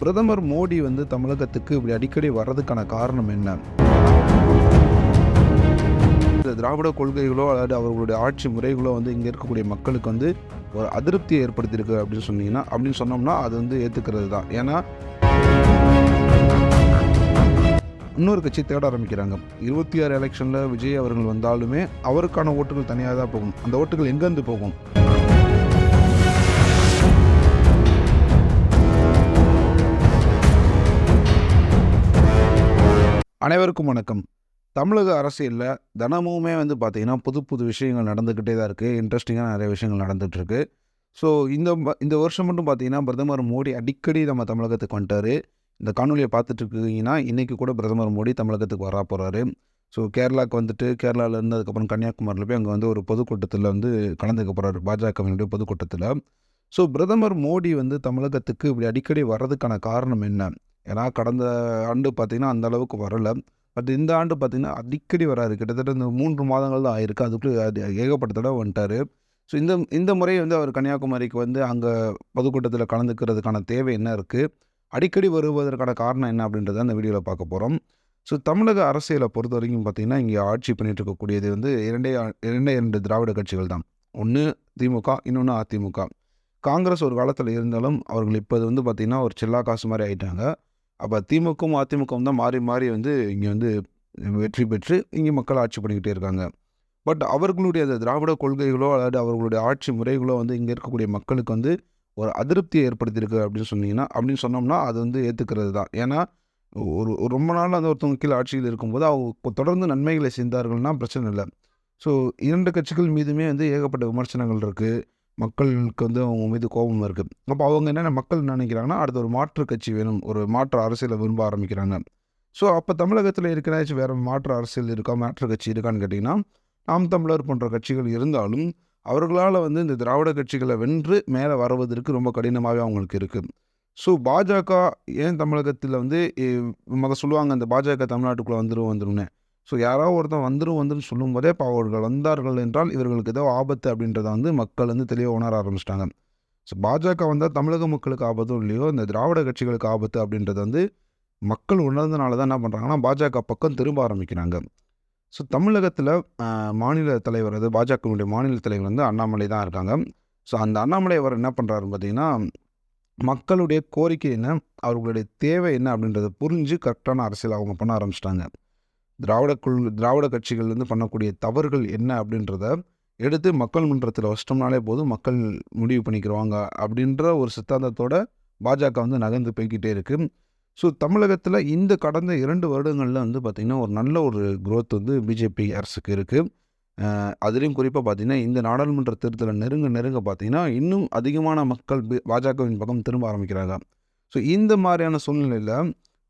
பிரதமர் மோடி வந்து தமிழகத்துக்கு இப்படி அடிக்கடி வர்றதுக்கான காரணம் என்ன? இந்த திராவிட கொள்கைகளோ அதாவது அவர்களுடைய ஆட்சி முறைகளோ வந்து இங்க இருக்கக்கூடிய மக்களுக்கு வந்து ஒரு அதிருப்தியை ஏற்படுத்தியிருக்கு அப்படின்னு சொன்னோம்னா அது வந்து ஏத்துக்கிறது தான். ஏன்னா இன்னொரு கட்சி தேட ஆரம்பிக்கிறாங்க. 26 எலெக்ஷன்ல விஜய் அவர்கள் வந்தாலுமே அவருக்கான ஓட்டுகள் தனியா தான் போகும். அந்த ஓட்டுகள் எங்கேருந்து போகும்? அனைவருக்கும் வணக்கம். தமிழக அரசியல்ல தினமுமே வந்து பார்த்தீங்கன்னா, புது புது விஷயங்கள் நடந்துக்கிட்டே தான் இருக்கு. இன்ட்ரஸ்டிங்கான நிறைய விஷயங்கள் நடந்துட்டுருக்கு. ஸோ இந்த வருஷம் மட்டும் பார்த்தீங்கன்னா, பிரதமர் மோடி அடிக்கடி நம்ம தமிழகத்துக்கு வந்துட்டாரு. இந்த காணொலிய பார்த்துட்டு இருக்கீங்கன்னா, இன்னைக்கு கூட பிரதமர் மோடி தமிழகத்துக்கு வரப்போறாரு. ஸோ கேரளாக்கு வந்துட்டு கேரளாலேருந்து அதுக்கப்புறம் கன்னியாகுமரியில போய் அங்க வந்து ஒரு பொதுக்கூட்டத்தில வந்து கலந்துக்க போறாரு. பாஜகவினுடைய பொதுக்கூட்டத்தில. ஸோ பிரதமர் மோடி வந்து தமிழகத்துக்கு இப்படி அடிக்கடி வர்றதுக்கான காரணம் என்ன? ஏன்னா கடந்த ஆண்டு பார்த்தீங்கன்னா, அந்த அளவுக்கு வரல. பட் இந்த ஆண்டு பார்த்தீங்கன்னா, அடிக்கடி வராரு. கிட்டத்தட்ட இந்த 3 மாதங்கள் தான் ஆயிருக்கு. அதுக்குள்ள அது ஏகப்பட்ட தடவ வந்துட்டாரு. ஸோ இந்த இந்த முறை வந்து அவர் கன்னியாகுமரிக்கு வந்து அங்க பொதுக்கூட்டத்தில கலந்துக்கிறதுக்கான தேவை என்ன இருக்கு? அடிக்கடி வருவதற்கான காரணம் என்ன? அப்படின்றத இந்த வீடியோல பார்க்க போறோம். ஸோ தமிழக அரசியல பொறுத்தவரைக்கும் பார்த்தீங்கன்னா, இங்கே ஆட்சி பண்ணிட்டு இருக்கக்கூடியது வந்து 2 திராவிட கட்சிகள் தான். ஒண்ணு திமுக, இன்னொன்னு அதிமுக. காங்கிரஸ் ஒரு காலத்தில இருந்தாலும், அவர்கள் இப்போது வந்து பார்த்தீங்கன்னா, ஒரு சில்லா காசு மாரி ஆயிட்டாங்க. அப்ப திமுகவும், அதிமுகவும் தான் மாறி, மாறி வந்து இங்க வந்து வெற்றி பெற்று இங்க மக்கள் ஆட்சி பண்ணிக்கிட்டே இருக்காங்க. பட் அவர்களுடைய அந்த திராவிட கொள்கைகளோ, அதாவது அவர்களுடைய ஆட்சி முறைகளோ வந்து இங்க இருக்கக்கூடிய மக்களுக்கு வந்து ஒரு அதிருப்தியை ஏற்படுத்தியிருக்கு அப்படின்னு சொன்னோம்னா, அது வந்து ஏத்துக்கிறது தான். ஏன்னா, ஒரு ஒரு ரொம்ப நாள் அந்த ஒருத்தவங்க கீழ ஆட்சியில் இருக்கும்போது, அவங்க தொடர்ந்து நன்மைகளை செய்தார்கள்னா பிரச்சனை இல்ல. ஸோ 2 கட்சிகள் மீதுமே வந்து ஏகப்பட்ட விமர்சனங்கள் இருக்கு. மக்களுக்கு வந்து அவங்க மீது கோபம் இருக்கு. அப்ப அவங்க என்னென்ன மக்கள் என்ன நினைக்கிறாங்கன்னா, அடுத்து ஒரு மாற்று கட்சி வேணும். ஒரு மாற்று அரசியல விரும்ப ஆரம்பிக்கிறாங்க. ஸோ அப்ப தமிழகத்தில இருக்கிறாச்சும் வேற மாற்று அரசியல் இருக்கா? மாற்று கட்சி இருக்கான்னு கேட்டீங்கன்னா, நாம் தமிழர் போன்ற கட்சிகள் இருந்தாலும், அவர்களால வந்து இந்த திராவிட கட்சிகள வென்று மேல வருவதற்கு ரொம்ப கடினமாவே அவங்களுக்கு இருக்கு. ஸோ பாஜக ஏன் தமிழகத்தில வந்து மொத சொல்லுவாங்க இந்த பாஜக தமிழ்நாட்டுக்குள்ள வந்துரும்னு. ஸோ யாராவது ஒருத்தன் வந்துருன்னு சொல்லும்போதே, அப்ப அவர்கள் வந்தார்கள் என்றால் இவர்களுக்கு ஏதோ ஆபத்து அப்படின்றத வந்து மக்கள் வந்து தெளிவா உணர ஆரம்பிச்சுட்டாங்க. ஸோ பாஜக வந்தா தமிழக மக்களுக்கு ஆபத்தோ இல்லையோ, இந்த திராவிட கட்சிகளுக்கு ஆபத்து அப்படின்றத வந்து மக்கள் உணர்ந்தனால தான் என்ன பண்றாங்கன்னா, பாஜக பக்கம் திரும்ப ஆரம்பிக்கிறாங்க. ஸோ தமிழகத்தில மாநில தலைவர் அதாவது பாஜகவினுடைய மாநில தலைவர் வந்து அண்ணாமலை தான் இருக்காங்க. ஸோ அந்த அண்ணாமலை அவர் என்ன பண்றாருன்னு பார்த்தீங்கன்னா, மக்களுடைய கோரிக்கை என்ன? அவர்களுடைய தேவை என்ன? அப்படின்றத புரிஞ்சு கரெக்ட்டான அரசியல் அவங்க பண்ண ஆரம்பிச்சுட்டாங்க. திராவிட கட்சிகள் வந்து பண்ணக்கூடிய தவறுகள் என்ன அப்படின்றத எடுத்து மக்கள் மன்றத்தில வச்சிட்டோம்னாலே போதும், மக்கள் முடிவு பண்ணிக்கிருவாங்க அப்படின்ற ஒரு சித்தாந்தத்தோட பாஜக வந்து நகர்ந்து போய்க்கிட்டே இருக்கு. ஸோ தமிழகத்தில இந்த கடந்த 2 வருடங்கள்ல வந்து பார்த்தீங்கன்னா, ஒரு நல்ல ஒரு குரோத் வந்து பிஜேபி அரசுக்கு இருக்கு. அதிலயும் குறிப்பா பார்த்தீங்கன்னா, இந்த நாடாளுமன்ற தேர்தல் நெருங்க நெருங்க பார்த்தீங்கன்னா, இன்னும் அதிகமான மக்கள் பாஜகவின் பக்கம் திரும்ப ஆரம்பிக்கிறாங்க. ஸோ இந்த மாரியான சூழ்நிலையில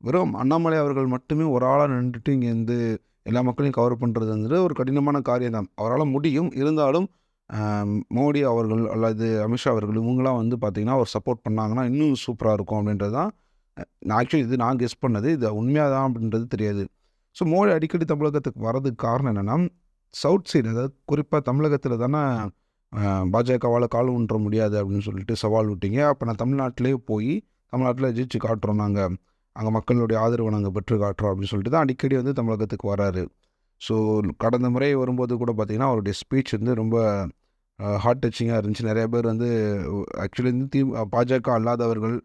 வெறும் அண்ணாமலை அவர்கள் மட்டுமே ஒரு ஆளா நின்னுட்டு இங்க வந்து எல்லா மக்களையும் கவர் பண்றதுங்கிறது ஒரு கடினமான காரியம் தான். அவரால முடியும். இருந்தாலும் அ மோடி அவர்கள் அல்லது அமித்ஷா அவர்கள் இவங்கலாம் வந்து பார்த்தீங்கன்னா, ஒரு சப்போர்ட் பண்ணாங்கன்னா இன்னும் சூப்பரா இருக்கும் அப்படின்றது தான் நான் கெஸ் பண்ணது. இது உண்மையா தான் அப்படின்றது தெரியாது. ஸோ மோடி அடிக்கடி தமிழகத்துக்கு வரதுக்கு காரணம் என்னன்னா, சவுத் சைடு அதாவது குறிப்பா தமிழகத்தில தான பாஜகவால கால் ஊன்ற முடியாது அப்படின்னு சொல்லிட்டு சவால் விட்டீங்க. அப்ப நான் தமிழ்நாட்டிலேயே போய் தமிழ்நாட்டில ஜெயிச்சு காட்டுறோம் நாங்க. அங்க மக்களுடைய ஆதரவ நாங்க பெற்று காட்டுறோம் அப்படின்னு சொல்லிட்டு தான் அடிக்கடி வந்து தமிழகத்துக்கு வராரு. ஸோ கடந்த முறை வரும்போது கூட பார்த்தீங்கன்னா, அவருடைய ஸ்பீச் வந்து ரொம்ப ஹார்ட் டச்சிங்கா இருந்துச்சு. நெறைய பேர் வந்து ஆக்சுவலி வந்து பாஜக அல்லாதவர்கள்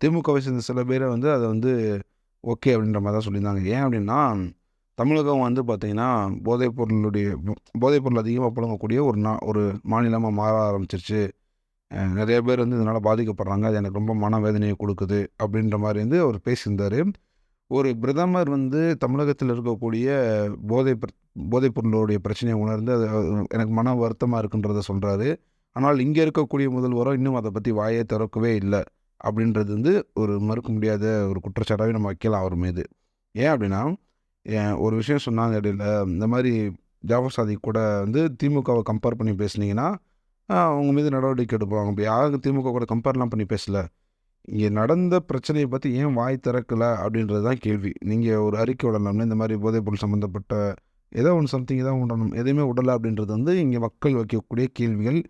திமுகவை சேர்ந்த சில பேர வந்து அத வந்து ஓகே அப்படின்ற மாரி தான் சொல்லியிருந்தாங்க. ஏன் அப்படின்னா, தமிழகம் வந்து பார்த்தீங்கன்னா, போதைப் பொருள் அதிகமா புழங்கக்கூடிய ஒரு மாநிலமா மாற ஆரம்பிச்சுருச்சு. நெறைய பேர் வந்து இதனால பாதிக்கப்படுறாங்க. அது எனக்கு ரொம்ப மனவேதனைய குடுக்குது. அப்படின்ற மாரி வந்து அவர் பேசியிருந்தாரு. ஒரு பிரதமர் வந்து தமிழகத்தில இருக்கக்கூடிய போதை பொ போதைப் பொருளுடைய பிரச்சனைய உணர்ந்து அது எனக்கு மன வருத்தமா இருக்குன்றத சொல்றாரு. ஆனால் இங்க இருக்கக்கூடிய முதல்வரோ இன்னும் அத பத்தி வாயே திறக்கவே இல்ல. அப்படின்றது வந்து ஒரு மறுக்க முடியாத ஒரு குற்றச்சாட்டாவே நம்ம வைக்கலாம் அவர் மீது. ஏன் அப்படின்னா, ஒரு விஷயம் சொன்னாங்க இடையில, இந்த மாரி ஜாஃபர் சாதிக் கூட வந்து திமுகவ கம்பேர் பண்ணி பேசுனீங்கன்னா அவங்க மீது நடவடிக்கை எடுப்பாங்க. இப்ப யாரும் திமுக கூட கம்பேர்லாம் பண்ணி பேசல. இங்க நடந்த பிரச்சனைய பத்தி ஏன் வாய் திறக்கல அப்படின்றது தான் கேள்வி. நீங்க ஒரு அறிக்கை விடலாம்ல, இந்த மாரி போதைப்பொருள் சம்மந்தப்பட்ட ஏதோ ஒண்ணு சம்திங் ஏதோ விடணும். எதையுமே விடல அப்படின்றது வந்து இங்க மக்கள் வைக்கக்கூடிய கேள்விகள்.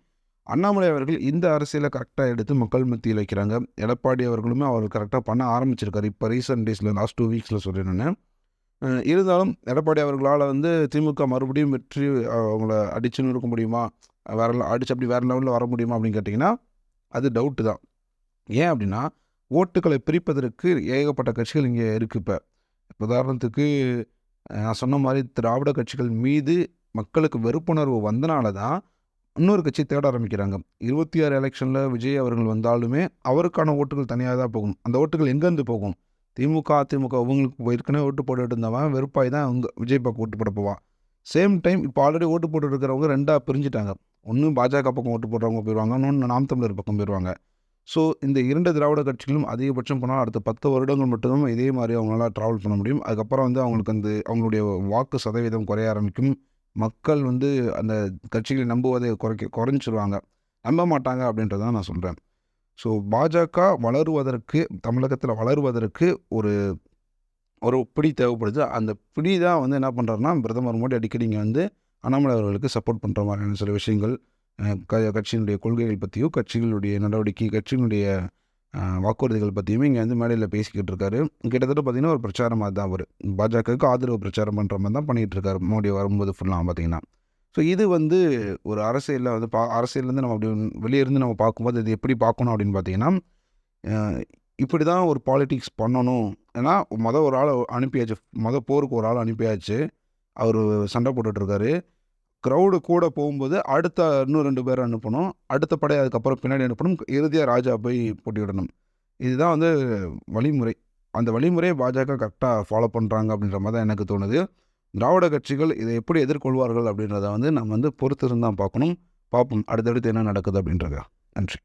அண்ணாமலை அவர்கள் இந்த அரசியலை கரெக்டாக எடுத்து மக்கள் மத்தியில் வைக்கிறாங்க. எடப்பாடி அவர்களுமே அவர் கரெக்டாக பண்ண ஆரம்பிச்சிருக்காரு. இப்போ ரீசெண்ட் டேஸில் லாஸ்ட் 2 வீக்ஸில் சொல்லியிருந்தேன். இருந்தாலும் எடப்பாடி அவர்களால் வந்து திமுக மறுபடியும் வெற்றி அவங்கள அடிச்சு நொறுக்க முடியுமா? அடிச்சு அப்படி வேறு லெவலில் வர முடியுமா அப்படின்னு கேட்டிங்கன்னா அது டவுட்டு தான். ஏன் அப்படின்னா ஓட்டுக்களை பிரிப்பதற்கு ஏகப்பட்ட கட்சிகள் இங்கே இருக்குது. இப்போ உதாரணத்துக்கு நான் சொன்ன மாதிரி திராவிட கட்சிகள் மீது மக்களுக்கு வெறுப்புணர்வு வந்தனால தான் இன்னொரு கட்சி தேட ஆரம்பிக்கிறாங்க. 26 எலெக்ஷனில் விஜய் அவர்கள் வந்தாலுமே அவருக்கான ஓட்டுகள் தனியாக தான் போகும். அந்த ஓட்டுகள் எங்கேருந்து போகும்? திமுக, அதிமுக அவங்களுக்கு ஏற்கனவே ஓட்டு போட்டுட்டு இருந்தவன் வெறுப்பாய் தான் அவங்க விஜய் பக்கம் ஓட்டு போட போவான். சேம் டைம் இப்போ ஆல்ரெடி ஓட்டு போட்டு இருக்கிறவங்க 2ஆக பிரிஞ்சுட்டாங்க. ஒன்று பாஜக பக்கம் ஓட்டு போடுறவங்க போயிடுவாங்க, இன்னொன்று நாம் தமிழர் பக்கம் போயிடுவாங்க. ஸோ இந்த 2 திராவிட கட்சிகளும் அதிகபட்சம் போனால் அடுத்த 10 வருடங்கள் மட்டும்தான் இதே மாதிரி அவங்களால ட்ராவல் பண்ண முடியும். அதுக்கப்புறம் வந்து அவங்களுக்கு அவங்களுடைய வாக்கு சதவீதம் குறைய ஆரம்பிக்கும். மக்கள் வந்து அந்த கட்சிகளை நம்புவதை குறைஞ்சிருவாங்க, நம்ப மாட்டாங்க அப்படின்றத நான் சொல்கிறேன். ஸோ பாஜக வளருவதற்கு, தமிழகத்தில் வளருவதற்கு ஒரு ஒரு பிடி தேவைப்படுது. அந்த பிடி தான் வந்து என்ன பண்ணுறாருன்னா, பிரதமர் மோடி அடிக்கடி இங்கே வந்து அண்ணாமலை அவர்களுக்கு சப்போர்ட் பண்ணுற மாதிரியான சில விஷயங்கள், கட்சியினுடைய கொள்கைகள் பற்றியும், கட்சிகளுடைய நடவடிக்கை, கட்சியினுடைய வாக்குறுதிகள் பற்றியுமே இங்கே வந்து மேடையில் பேசிக்கிட்டு இருக்காரு. கிட்டத்தட்ட பார்த்திங்கன்னா ஒரு பிரச்சாரமாக தான் அவர் பாஜகவுக்கு ஆதரவு பிரச்சாரம் பண்ணுற மாதிரி தான் பண்ணிகிட்டு இருக்காரு மோடி வரும்போது ஃபுல்லாக பார்த்திங்கன்னா. ஸோ இது வந்து ஒரு அரசியலில் வந்து அரசியல்லேருந்து நம்ம அப்படி வெளியே இருந்து நம்ம பார்க்கும்போது இது எப்படி பார்க்கணும் அப்படின்னு பார்த்திங்கன்னா, இப்படி தான் ஒரு பாலிட்டிக்ஸ் பண்ணணும். ஏன்னா ஒரு ஆள் அனுப்பியாச்சு, போருக்கு ஒரு ஆள் அனுப்பியாச்சு, அவர் சண்டை போட்டுட்ருக்காரு. க்ரௌடு கூட போகும்போது அடுத்த இன்னும் 2 பேரை அனுப்பணும், அடுத்த படை அதுக்கப்புறம் பின்னாடி அனுப்பணும், இறுதியாக ராஜா போய் போட்டியிடணும். இதுதான் வந்து வழிமுறை. அந்த வழிமுறையை பாஜக கரெக்டாக ஃபாலோ பண்ணுறாங்க அப்படின்ற மாதிரி தான் எனக்கு தோணுது. திராவிட கட்சிகள் இதை எப்படி எதிர்கொள்வார்கள் அப்படின்றத வந்து நம்ம வந்து பொறுத்திருந்து தான் பார்க்கணும். பார்ப்போம் அடுத்தடுத்து என்ன நடக்குது அப்படின்றத. நன்றி.